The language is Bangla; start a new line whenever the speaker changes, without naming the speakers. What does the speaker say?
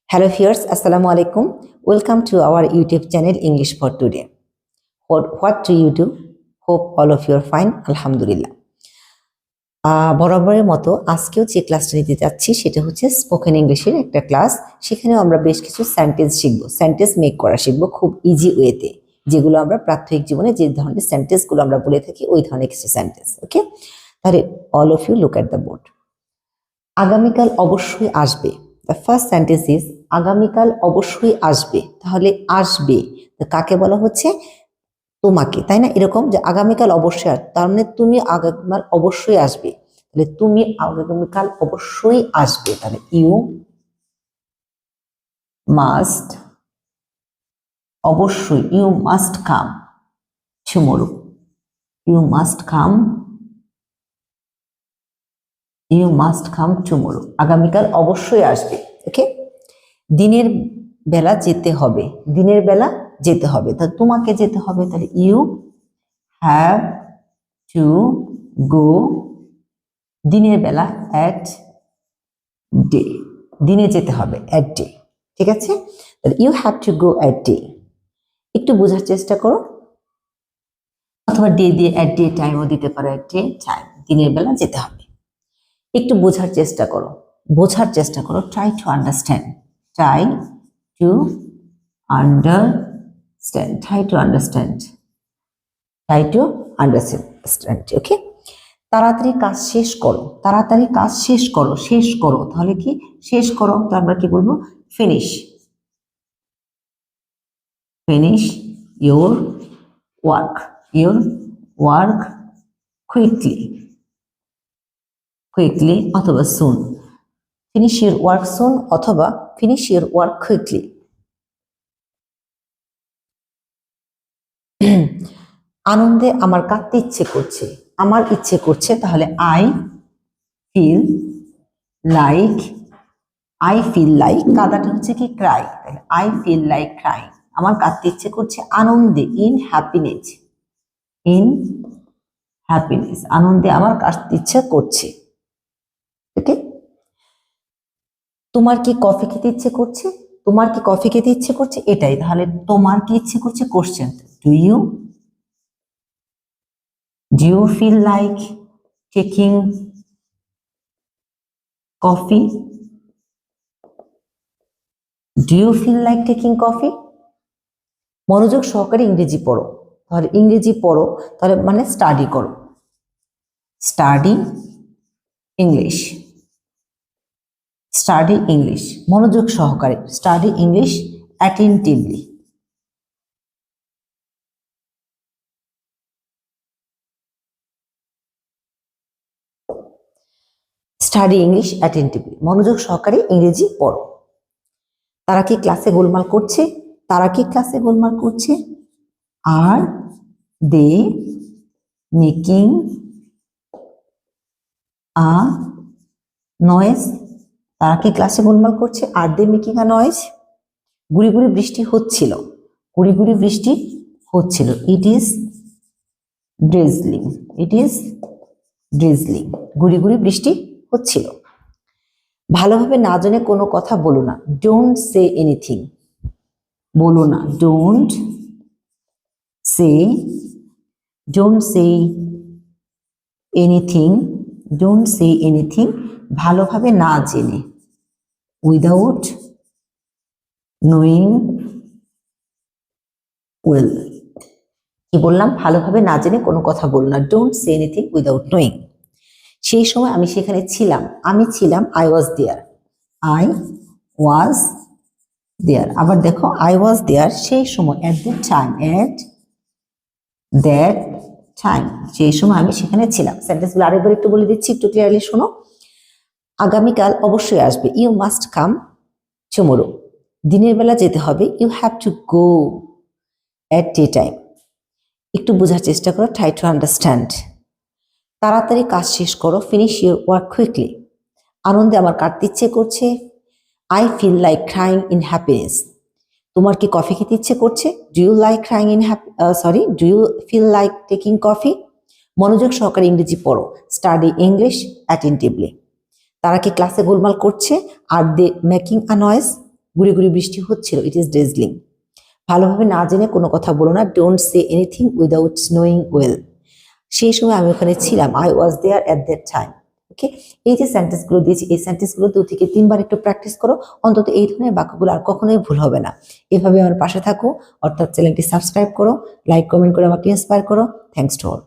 Hello viewers, Assalamualaikum. Welcome to our YouTube channel English for Today. What do you do? Hope all of you are fine. Alhamdulillah. বরাবরের মতো আজকেও যে ক্লাসটা নিতে যাচ্ছি সেটা হচ্ছে স্পোকেন ইংলিশের একটা ক্লাস। সেখানেও আমরা বেশ কিছু সেন্টেন্স শিখবো, সেন্টেন্স মেক করা শিখবো খুব ইজি ওয়েতে, যেগুলো আমরা প্রাত্যহিক জীবনে যে ধরনের সেন্টেন্সগুলো আমরা বলে থাকি ওই ধরনের কিছু সেন্টেন্স। ওকে, তাহলে all of you look at the board. আগামীকাল অবশ্যই আসবে। দ্য ফার্স্ট সেন্টেন্স ইজ আগামীকাল অবশ্যই আসবে। তাহলে আসবে কাকে বলা হচ্ছে? তোমাকে, তাই না? এরকম যে আগামীকাল অবশ্যই আসবে, তার মানে তুমি আগামীকাল অবশ্যই আসবে। তাহলে তুমি আগামীকাল অবশ্যই আসবে, তাহলে ইউ মাস্ট, অবশ্যই you must come tomorrow, you must come, you must come tomorrow, আগামীকাল অবশ্যই আসবে। ওকে, দিনের বেলা যেতে হবে, দিনের বেলা যেতে হবে, তাহলে তোমাকে যেতে হবে, তাহলে ইউ হ্যাভ টু গো, দিনের বেলা অ্যাট ডে, দিনে যেতে হবে অ্যাট ডে। ঠিক আছে, তাহলে you have to go at day. একটু বোঝার চেষ্টা করো, অথবা ডে দিয়ে অ্যাট ডে টাইমও দিতে পারো, অ্যাট ডে টাইম, দিনের বেলা যেতে হবে। একটু বোঝার চেষ্টা করো, বোঝার চেষ্টা করো, try to understand, try to understand, try to understand, try to understand. Okay, তাড়াতাড়ি কাজ শেষ করো, তাড়াতাড়ি কাজ শেষ করো, শেষ করো, তাহলে কি শেষ করো, তো আমরা কি বলবো? Finish, finish your work, your work quickly, quickly অথবা সুন, ফিনিশ ইউর ওয়ার্ক সুন অথবা ফিনিশ ইউর ওয়ার্ক কুইকলি। আনন্দে আমার কাঁদতে ইচ্ছে করছে, আমার ইচ্ছে করছে, তাহলে I feel like, I feel like, কাদাটা হচ্ছে কি ক্রাই, তাহলে আই ফিল লাইক ক্রাই, আমার কাঁদতে ইচ্ছে করছে আনন্দে, ইন হ্যাপিনেস, ইন হ্যাপিনেস, আনন্দে আমার কাঁদতে ইচ্ছে করছে। ওকে, তোমার কি কফি খেতে ইচ্ছে করছে, তোমার কি কফি খেতে ইচ্ছে করছে, এটাই, তাহলে তোমার কি ইচ্ছে করছে question, do you, do you feel like taking coffee, do you feel like taking coffee? মনোযোগ সহকারে ইংরেজি পড়ো, তাহলে ইংরেজি পড়ো, তাহলে মানে স্টাডি করো, স্টাডি ইংলিশ, স্টাডি ইংলিশ, মনোযোগ সহকারে, study English attentively. Study English attentively, মনোযোগ সহকারে ইংরেজি পড়ো। তারা কি ক্লাসে গোলমাল করছে, তারা কি ক্লাসে গোলমাল করছে? আর দে মেকিং আ নয়েজ, তারা কি ক্লাসে গোলমাল করছে? আর দে মেকিং আ নয়েজ। গুড়ি গুড়ি বৃষ্টি হচ্ছিল, গুড়ি গুড়ি বৃষ্টি হচ্ছিল, it is drizzling, it is drizzling, গুড়ি গুড়ি বৃষ্টি হচ্ছিল। ভালোভাবে না জেনে কোনো কথা বলো না, ডোন্ট সে এনিথিং, বলো না, don't say, don't say anything, don't say anything, ভালোভাবে না জেনে, উইদাউট নোয়িং ওয়েল, কি বললাম? ভালোভাবে না জেনে কোনো কথা বলো না, don't say anything without knowing. সেই সময় আমি সেখানে ছিলাম, আমি ছিলাম, I was there, I was দেয়ার। আবার দেখো, আই ওয়াজ দেয়ার সেই সময়, at that time, at that time, সেই সময় আমি সেখানে ছিলাম। সেন্টেন্সগুলো আরেকবার একটু বলে দিচ্ছি, একটু ক্লিয়ারলি শোনো। আগামীকাল অবশ্যই আসবে, ইউ মাস্ট কাম টুমরো, দিনের বেলা যেতে হবে, you have to go at day time. একটু বোঝার চেষ্টা করো, ট্রাই টু আন্ডারস্ট্যান্ড। তাড়াতাড়ি কাজ শেষ করো, ফিনিশ ইউর ওয়ার্ক কুইকলি, আনন্দে আমার কাটতে ইচ্ছে করছে, I feel like crying in happiness, তোমার কি কফি খেতে ইচ্ছে করছে, do you like crying in do you feel like taking coffee. মনোযোগ সহকারে ইংরেজি পড়ো, স্টাডি ইংলিশ অ্যাটেন্টিভলি। তারা কি ক্লাসে গোলমাল করছে, আর দে মেকিং আ নয়েজ, গুড়ি গুড়ি বৃষ্টি হচ্ছিল, ইট ইজ ড্রেজলিং। ভালোভাবে না জেনে কোনো কথা বলো না, don't say anything without knowing well. সেই সময় আমি ওখানে ছিলাম, I was there at that time. Okay, এই যে সেন্টেন্সগুলো দিয়েছি, এই সেন্টেন্সগুলো 2 থেকে 3 বার একটু প্র্যাকটিস করো, অন্তত এই ধরনের বাক্যগুলো আর কখনোই ভুল হবে না। এভাবে আমার পাশে থাকো, অর্থাৎ চ্যানেলটি সাবস্ক্রাইব করো, লাইক কমেন্ট করে আমাকে ইন্সপায়ার করো। Thanks to all.